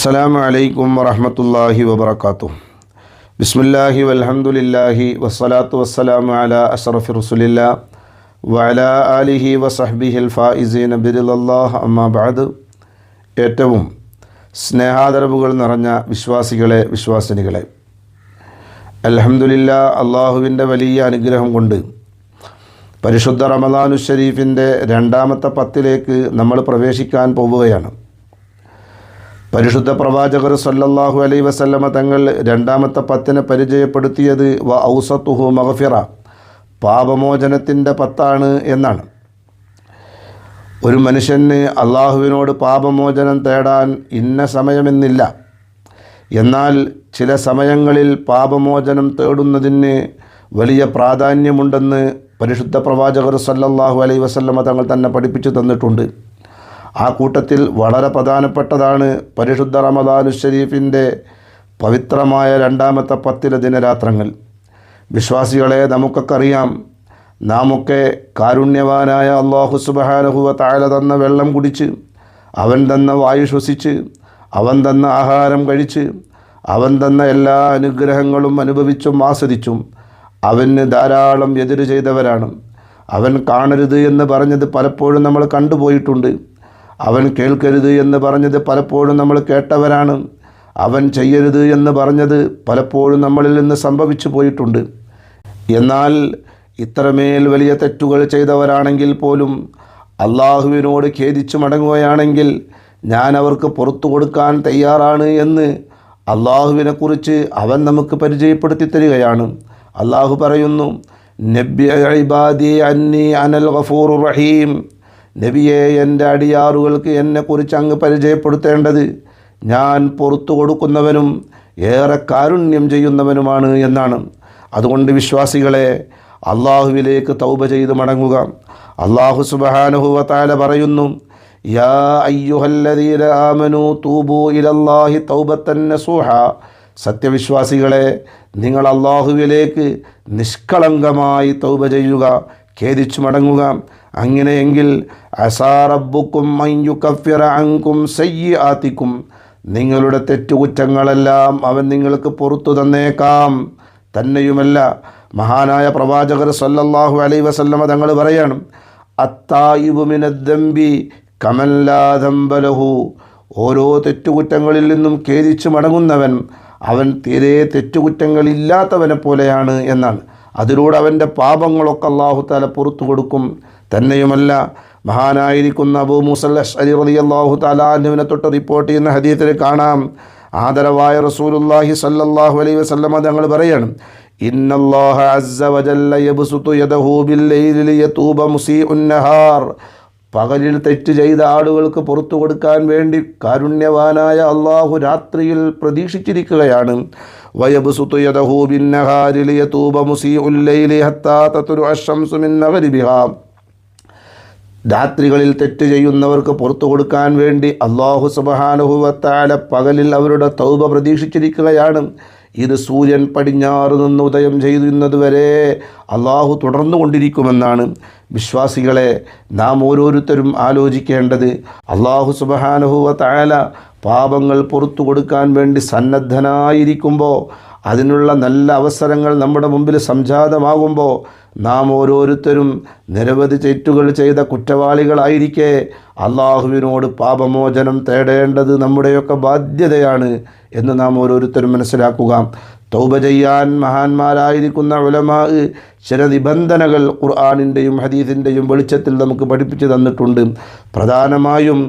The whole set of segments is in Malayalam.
അസ്സലാമു അലൈക്കും വറഹ്മത്തുള്ളാഹി വബറകാതുഹു. ബിസ്മില്ലാഹി വൽഹംദുലില്ലാഹി വസ്സലാത്തു വസ്സലാമു അലാ അഷ്റഫി റസൂലില്ലാ വഅലാ ആലിഹി വസഹ്ബിഹിൽ ഫായിസീന ബിറിദല്ലാഹ് അമ്മാ ബഅദ്. ഏറ്റവും സ്നേഹാദരവുകൾ നിറഞ്ഞ വിശ്വാസികളെ, വിശ്വാസിനികളെ, അൽഹംദുലില്ലാ, അള്ളാഹുവിൻ്റെ വലിയ അനുഗ്രഹം കൊണ്ട് പരിശുദ്ധ റമദാനു ശരീഫിൻ്റെ രണ്ടാമത്തെ പത്തിലേക്ക് നമ്മൾ പ്രവേശിക്കാൻ പോവുകയാണ്. പരിശുദ്ധ പ്രവാചകർ സല്ലല്ലാഹു അലൈഹി വസല്ലമ തങ്ങൾ രണ്ടാമത്തെ പത്തിനെ പരിചയപ്പെടുത്തിയത് വ ഔസത്തുഹു മഗ്ഫിറ, പാപമോചനത്തിൻ്റെ പത്താണ് എന്നാണ്. ഒരു മനുഷ്യന് അള്ളാഹുവിനോട് പാപമോചനം തേടാൻ ഇന്ന സമയമെന്നില്ല. എന്നാൽ ചില സമയങ്ങളിൽ പാപമോചനം തേടുന്നതിന് വലിയ പ്രാധാന്യമുണ്ടെന്ന് പരിശുദ്ധ പ്രവാചകർ സല്ലല്ലാഹു അലൈഹി വസല്ലമ തങ്ങൾ തന്നെ പഠിപ്പിച്ചു തന്നിട്ടുണ്ട്. ആ കൂട്ടത്തിൽ വളരെ പ്രധാനപ്പെട്ടതാണ് പരിശുദ്ധ റമദാനു ശരീഫിൻ്റെ പവിത്രമായ രണ്ടാമത്തെ പത്തിലെ ദിനരാത്രങ്ങൾ. വിശ്വാസികളെ, നമുക്കൊക്കെ അറിയാം, നാമൊക്കെ കാരുണ്യവാനായ അല്ലാഹു സുബ്ഹാനഹു വ തആല തന്ന വെള്ളം കുടിച്ച്, അവൻ തന്ന വായു ശ്വസിച്ച്, അവൻ തന്ന ആഹാരം കഴിച്ച്, അവൻ തന്ന എല്ലാ അനുഗ്രഹങ്ങളും അനുഭവിച്ചും ആസ്വദിച്ചും അവന് ധാരാളം എതിര് ചെയ്തവരാണ്. അവൻ കാണരുത് എന്ന് പറഞ്ഞത് പലപ്പോഴും നമ്മൾ കണ്ടുപോയിട്ടുണ്ട്. അവൻ കേൾക്കരുത് എന്ന് പറഞ്ഞത് പലപ്പോഴും നമ്മൾ കേട്ടവരാണ്. അവൻ ചെയ്യരുത് എന്ന് പറഞ്ഞത് പലപ്പോഴും നമ്മളിൽ നിന്ന് സംഭവിച്ചു പോയിട്ടുണ്ട്. എന്നാൽ ഇത്രമേൽ വലിയ തെറ്റുകൾ ചെയ്തവരാണെങ്കിൽ പോലും അള്ളാഹുവിനോട് ഖേദിച്ചു മടങ്ങുകയാണെങ്കിൽ ഞാൻ അവർക്ക് പുറത്തു കൊടുക്കാൻ തയ്യാറാണ് എന്ന് അള്ളാഹുവിനെക്കുറിച്ച് അവൻ നമുക്ക് പരിചയപ്പെടുത്തി തരികയാണ്. അള്ളാഹു പറയുന്നു, നബ്ബി ഇബാദി അന്നി അനൽ ഗഫൂറുർ റഹീം. നബിയെ, എൻ്റെ അടിയാറുകൾക്ക് എന്നെക്കുറിച്ച് അങ്ങ് പരിചയപ്പെടുത്തേണ്ടത് ഞാൻ പുറത്തു കൊടുക്കുന്നവനും ഏറെ കാരുണ്യം ചെയ്യുന്നവനുമാണ് എന്നാണ്. അതുകൊണ്ട് വിശ്വാസികളെ, അള്ളാഹുവിലേക്ക് തൗബ ചെയ്ത് മടങ്ങുക. അള്ളാഹു സുബ്ഹാനഹു വ തആല പറയുന്നു, യാ അയ്യുഹല്ലദീന ആമനൂ തൂബൂ ഇലല്ലാഹി തൗബത്തൻ നസൂഹ. സത്യവിശ്വാസികളെ, നിങ്ങൾ അള്ളാഹുവിലേക്ക് നിഷ്കളങ്കമായി തൗബ ചെയ്യുക, ഖേദിച്ചു മടങ്ങുക. അങ്ങനെയെങ്കിൽ അസാ റബ്ബുക്കും അൻ യുകഫിറ അൻകും സയ്യിആതിക്കും, നിങ്ങളുടെ തെറ്റുകുറ്റങ്ങളെല്ലാം അവൻ നിങ്ങൾക്ക് പുറത്തു തന്നേക്കാം. തന്നെയുമല്ല, മഹാനായ പ്രവാചകർ സല്ലല്ലാഹു അലൈഹി വസല്ലമ തങ്ങൾ പറയാണ്, അത്തായിബു മിനദ്ദംബി കമൻ ലാ ദംബ ലഹു. ഓരോ തെറ്റുകുറ്റങ്ങളിൽ നിന്നും ഖേദിച്ചു മടങ്ങുന്നവൻ അവൻ തീരെ തെറ്റുകുറ്റങ്ങളില്ലാത്തവനെ പോലെയാണ് എന്നാണ്. അതിലൂടെ അവൻ്റെ പാപങ്ങളൊക്കെ അല്ലാഹു തആല പുറത്തു കൊടുക്കും. തന്നെയുമല്ല, മഹാനായിരിക്കുന്ന അബൂ മൂസൽ അശ്അരി റളിയല്ലാഹു തആല അൻഹുവിനെ തൊട്ട് റിപ്പോർട്ട് ചെയ്യുന്ന ഹദീസിൽ കാണാം, ആദരവായ റസൂലുള്ളാഹി സ്വല്ലല്ലാഹു അലൈഹി വസല്ലമ തങ്ങൾ പറയാണ്, ഇന്നല്ലാഹ അസ്സ വജല്ല യബ്സുതു യദഹു ബില്ലൈലി ലിയതൂബ മുസീഉൻ നഹാർ. പകലിൽ തെറ്റ് ചെയ്ത ആളുകൾക്ക് പുറത്തു കൊടുക്കാൻ വേണ്ടി കാരുണ്യവാനായ അള്ളാഹു രാത്രിയിൽ പ്രതീക്ഷിച്ചിരിക്കുകയാണ്. വയബ്സുതു യദഹു ബിന്നഹാരി ലിയതൂബ മുസീഉൽ ലൈലി ഹത്താ തത്ലുഅ അശ്ശംസു മിൻ മഗ്രിബിഹാ. രാത്രികളിൽ തെറ്റ് ചെയ്യുന്നവർക്ക് പുറത്തു കൊടുക്കാൻ വേണ്ടി അല്ലാഹു സുബ്ഹാനഹു വ തആല പകലിൽ അവരുടെ തൗബ പ്രതീക്ഷിച്ചിരിക്കുകയാണ്. ഇത് സൂര്യൻ പടിഞ്ഞാറ് നിന്ന് ഉദയം ചെയ്യുന്നതുവരെ അള്ളാഹു തുടർന്നു കൊണ്ടിരിക്കുമെന്നാണ്. വിശ്വാസികളെ, നാം ഓരോരുത്തരും ആലോചിക്കേണ്ടത്, അള്ളാഹു സുബ്ഹാനഹു വ തആല പാപങ്ങൾ പുറത്തു കൊടുക്കാൻ വേണ്ടി സന്നദ്ധനായിരിക്കുമ്പോൾ, അതിനുള്ള നല്ല അവസരങ്ങൾ നമ്മുടെ മുമ്പിൽ സംജാതമാകുമ്പോൾ, നാം ഓരോരുത്തരും നിരവധി തെറ്റുകൾ ചെയ്ത കുറ്റവാളികളായിരിക്കെ അള്ളാഹുവിനോട് പാപമോചനം തേടേണ്ടത് നമ്മുടെയൊക്കെ ബാധ്യതയാണ് എന്ന് നാം ഓരോരുത്തരും മനസ്സിലാക്കുക. തൗബ ചെയ്യാൻ മഹാന്മാരായിരിക്കുന്ന ഉലമാ ചില നിബന്ധനകൾ ഖുർആനിൻ്റെയും ഹദീസിൻ്റെയും വെളിച്ചത്തിൽ നമുക്ക് പഠിപ്പിച്ചു തന്നിട്ടുണ്ട്. പ്രധാനമായും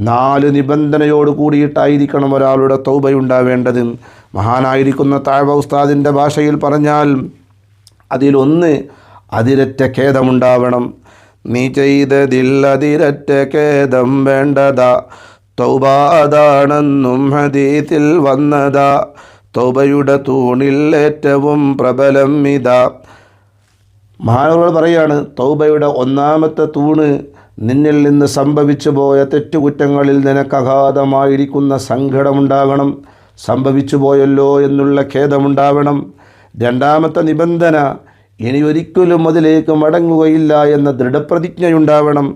4 നിബന്ധനയോട് കൂടിയിട്ടായിരിക്കണം ഒരാളുടെ തൗബയുണ്ടാവേണ്ടത്. മഹാനായിരിക്കുന്ന താഴ്വ ഉസ്താദിൻ്റെ ഭാഷയിൽ പറഞ്ഞാൽ അതിലൊന്ന്, അതിരറ്റ ഖേദമുണ്ടാവണം. നീ ചെയ്തതില്ലതിരറ്റ ഖേദം വേണ്ടതാ, തൗബ അതാണെന്നും ഹദീസിൽ വന്നതാ, തൗബയുടെ തൂണിൽ ഏറ്റവും പ്രബലം ഇതാ. മഹാനുകൾ പറയാണ്, തൗബയുടെ ഒന്നാമത്തെ തൂണ് നിന്നിൽ നിന്ന് സംഭവിച്ചു പോയ തെറ്റുകുറ്റങ്ങളിൽ നിനക്ക് അഗാധമായിരിക്കുന്ന സങ്കടമുണ്ടാകണം, സംഭവിച്ചു പോയല്ലോ എന്നുള്ള ഖേദമുണ്ടാവണം. രണ്ടാമത്തെ നിബന്ധന, ഇനി ഒരിക്കലും അതിലേക്ക് മടങ്ങുകയില്ല എന്ന ദൃഢപ്രതിജ്ഞയുണ്ടാവണം.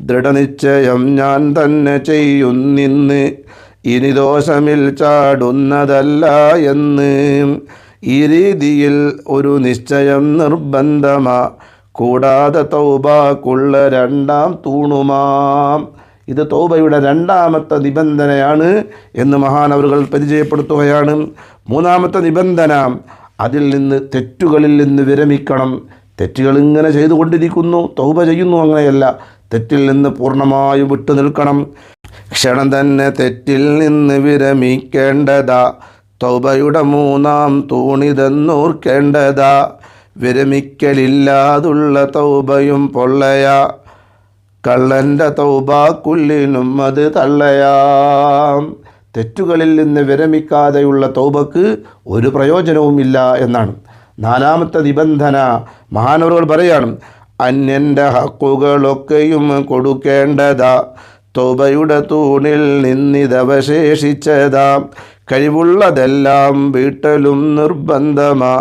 ദൃഢനിശ്ചയം ഞാൻ തന്നെ ചെയ്യുന്നിന്ന് ഇനി ദോഷമിൽ ചാടുന്നതല്ല എന്ന്. ഈ രീതിയിൽ ഒരു നിശ്ചയം നിർബന്ധമാ, കൂടാതെ തൗബക്കുള്ള രണ്ടാം തൂണുമാം. ഇത് തൗബയുടെ രണ്ടാമത്തെ നിബന്ധനയാണ് എന്ന് മഹാനവറുകൾ പരിചയപ്പെടുത്തുകയാണ്. മൂന്നാമത്തെ നിബന്ധന, അതിൽ നിന്ന് തെറ്റുകളിൽ നിന്ന് വിരമിക്കണം. തെറ്റുകൾ ഇങ്ങനെ ചെയ്തുകൊണ്ടിരിക്കുന്നു, തൗബ ചെയ്യുന്നു, അങ്ങനെയല്ല, തെറ്റിൽ നിന്ന് പൂർണ്ണമായും വിട്ടു നിൽക്കണം. ക്ഷണം തന്നെ തെറ്റിൽ നിന്ന് വിരമിക്കേണ്ടതാ, തൗബയുടെ മൂന്നാം തൂണിതെന്നോർക്കേണ്ടതാ. വിരമിക്കലില്ലാതുള്ള തൗബയും പൊള്ളയാ, കള്ളൻ്റെ തൗബക്കുല്ലിനും അത് തള്ളയാം. തെറ്റുകളിൽ നിന്ന് വിരമിക്കാതെയുള്ള തൗബക്ക് ഒരു പ്രയോജനവുമില്ല എന്നാണ്. നാലാമത്തെ നിബന്ധന മഹാനവറുകൾ പറയാണ്, അന്യൻ്റെ ഹക്കുകളൊക്കെയും കൊടുക്കേണ്ടതാ, തൗബയുടെ തൂണിൽ നിന്നിതവശേഷിച്ചതാ. കഴിവുള്ളതെല്ലാം വീട്ടലും നിർബന്ധമാ,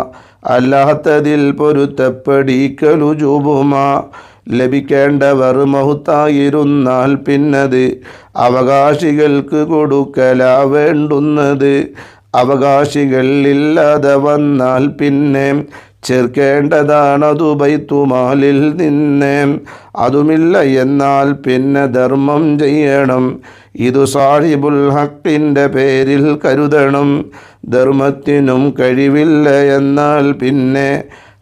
അല്ലാത്തതിൽ പൊരുത്തപ്പെടിക്കലു ജൂബുമാ. ലഭിക്കേണ്ടവർ മഹത്തായിരുന്നാൽ പിന്നത് അവകാശികൾക്ക് കൊടുക്കലാ വേണ്ടുന്നത്. അവകാശികൾ ഇല്ലാതെ വന്നാൽ പിന്നെ ചേർക്കേണ്ടതാണതു ബൈത്തുമാലിൽ നിന്നെ. അതുമില്ല എന്നാൽ പിന്നെ ധർമ്മം ചെയ്യണം, ഇതു സാഹിബുൽ ഹക്കിൻ്റെ പേരിൽ കരുതണം. ധർമ്മത്തിനും കഴിവില്ല എന്നാൽ പിന്നെ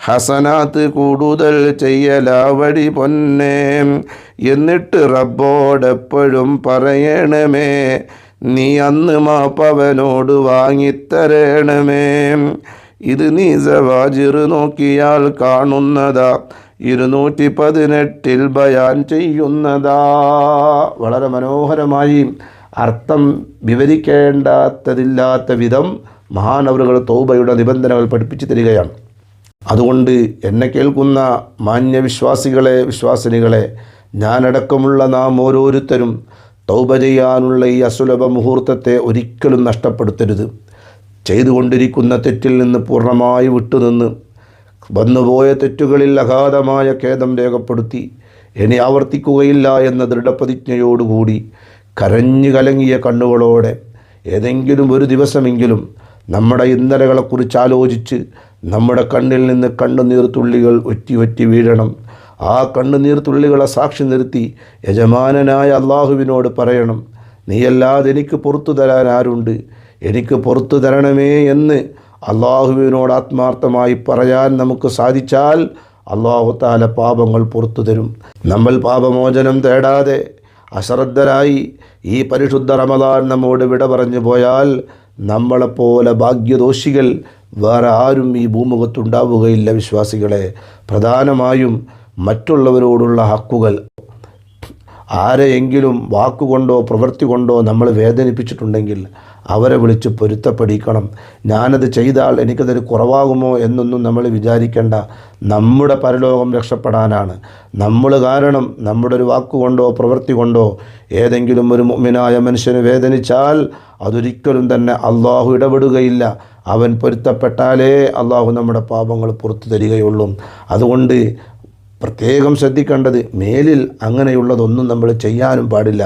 ഹസനാത്ത് കൂടുതൽ ചെയ്യലാവടി പൊന്നേ. എന്നിട്ട് റബ്ബോടെപ്പോഴും പറയണമേ, നീ അന്ന് മാപ്പവനോട് വാങ്ങിത്തരണമേ. ഇത് നീ സവാജിർ നോക്കിയാൽ കാണുന്നതാ, 218 ബയാൻ ചെയ്യുന്നതാ. വളരെ മനോഹരമായി അർത്ഥം വിവരിക്കേണ്ടാത്തതില്ലാത്ത വിധം മഹാനവറുകൾ തൗബയുടെ നിബന്ധനകൾ പഠിപ്പിച്ചു തരികയാണ്. അതുകൊണ്ട് എന്നെ കേൾക്കുന്ന മാന്യവിശ്വാസികളെ, വിശ്വാസിനികളെ, ഞാനടക്കമുള്ള നാം ഓരോരുത്തരും തൗബ ചെയ്യാനുള്ള ഈ അസുലഭ മുഹൂർത്തത്തെ ഒരിക്കലും നഷ്ടപ്പെടുത്തരുത്. ചെയ്തുകൊണ്ടിരിക്കുന്ന തെറ്റിൽ നിന്ന് പൂർണ്ണമായി വിട്ടുനിന്ന് വന്നുപോയ തെറ്റുകളിൽ അഗാധമായ ഖേദം രേഖപ്പെടുത്തി ഇനി ആവർത്തിക്കുകയില്ല എന്ന ദൃഢപ്രതിജ്ഞയോടുകൂടി കരഞ്ഞു കലങ്ങിയ കണ്ണുകളോടെ ഏതെങ്കിലും ഒരു ദിവസമെങ്കിലും നമ്മുടെ ഇന്നലകളെക്കുറിച്ച് ആലോചിച്ച് നമ്മുടെ കണ്ണിൽ നിന്ന് കണ്ണുനീർ തുള്ളികൾ ഒറ്റി ഒറ്റി വീഴണം. ആ കണ്ണുനീർ തുള്ളികളെ സാക്ഷി നിർത്തി യജമാനനായ അള്ളാഹുവിനോട് പറയണം, നീയല്ലാതെ എനിക്ക് പുറത്തു തരാൻ ആരുണ്ട്, എനിക്ക് പുറത്തു തരണമേ എന്ന് അള്ളാഹുവിനോട് ആത്മാർത്ഥമായി പറയാൻ നമുക്ക് സാധിച്ചാൽ അള്ളാഹു തആല പാപങ്ങൾ പുറത്തു തരും. നമ്മൾ പാപമോചനം തേടാതെ അശ്രദ്ധരായി ഈ പരിശുദ്ധ റമദാൻ നമ്മോട് വിട പറഞ്ഞു പോയാൽ നമ്മളെപ്പോലെ ഭാഗ്യദോഷികൾ വേറെ ആരും ഈ ഭൂമുഖത്തുണ്ടാവുകയില്ല. വിശ്വാസികളെ, പ്രധാനമായും മറ്റുള്ളവരോടുള്ള ഹക്കുകൾ ആരെയെങ്കിലും വാക്കുകൊണ്ടോ പ്രവൃത്തി കൊണ്ടോ നമ്മൾ വേദനിപ്പിച്ചിട്ടുണ്ടെങ്കിൽ അവരെ വിളിച്ച് പൊരുത്തപ്പെടിക്കണം. ഞാനത് ചെയ്താൽ എനിക്കതൊരു കുറവാകുമോ എന്നൊന്നും നമ്മൾ വിചാരിക്കേണ്ട. നമ്മുടെ പരലോകം രക്ഷപ്പെടാനാണ്. നമ്മൾ കാരണം നമ്മുടെ ഒരു വാക്കുകൊണ്ടോ പ്രവൃത്തി കൊണ്ടോ ഏതെങ്കിലും ഒരു മുഅ്മിനായ മനുഷ്യന് വേദനിച്ചാൽ അതൊരിക്കലും തന്നെ അള്ളാഹു ഇടപെടുകയില്ല. അവൻ പൊരുത്തപ്പെട്ടാലേ അള്ളാഹു നമ്മുടെ പാപങ്ങൾ പുറത്തു തരികയുള്ളൂ. അതുകൊണ്ട് പ്രത്യേകം ശ്രദ്ധിക്കേണ്ടത്, മേലിൽ അങ്ങനെയുള്ളതൊന്നും നമ്മൾ ചെയ്യാനും പാടില്ല.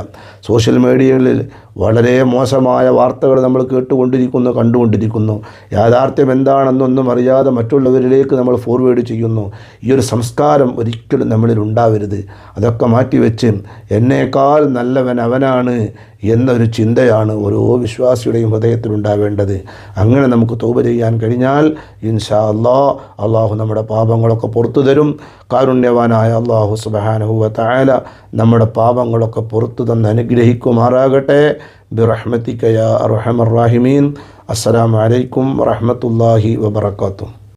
സോഷ്യൽ മീഡിയകളിൽ വളരെ മോശമായ വാർത്തകൾ നമ്മൾ കേട്ടുകൊണ്ടിരിക്കുന്നു, കണ്ടുകൊണ്ടിരിക്കുന്നു. യാഥാർത്ഥ്യം എന്താണെന്നൊന്നും അറിയാതെ മറ്റുള്ളവരിലേക്ക് നമ്മൾ ഫോർവേഡ് ചെയ്യുന്നു. ഈ ഒരു സംസ്കാരം ഒരിക്കലും നമ്മളിൽ ഉണ്ടാവരുത്. അതൊക്കെ മാറ്റിവെച്ച് എന്നേക്കാൾ നല്ലവൻ അവനാണ് എന്നൊരു ചിന്തയാണ് ഓരോ വിശ്വാസിയുടെയും ഹൃദയത്തിലുണ്ടാവേണ്ടത്. അങ്ങനെ നമുക്ക് തൗബ ചെയ്യാൻ കഴിഞ്ഞാൽ ഇൻഷാ അള്ളാഹു നമ്മുടെ പാപങ്ങളൊക്കെ പുറത്തു തരും. കാരുണ്യവാനായ അള്ളാഹു സുബ്ഹാനഹു വ തആല നമ്മുടെ പാപങ്ങളൊക്കെ പുറത്തു തന്ന് അനുഗ്രഹിക്കുമാറാകട്ടെ. ബിറഹ്മതിക യാ അർഹമർ റാഹിമീൻ. അസ്സലാമു അലൈക്കും വറഹ്മത്തുള്ളാഹി വബറകാതുഹു.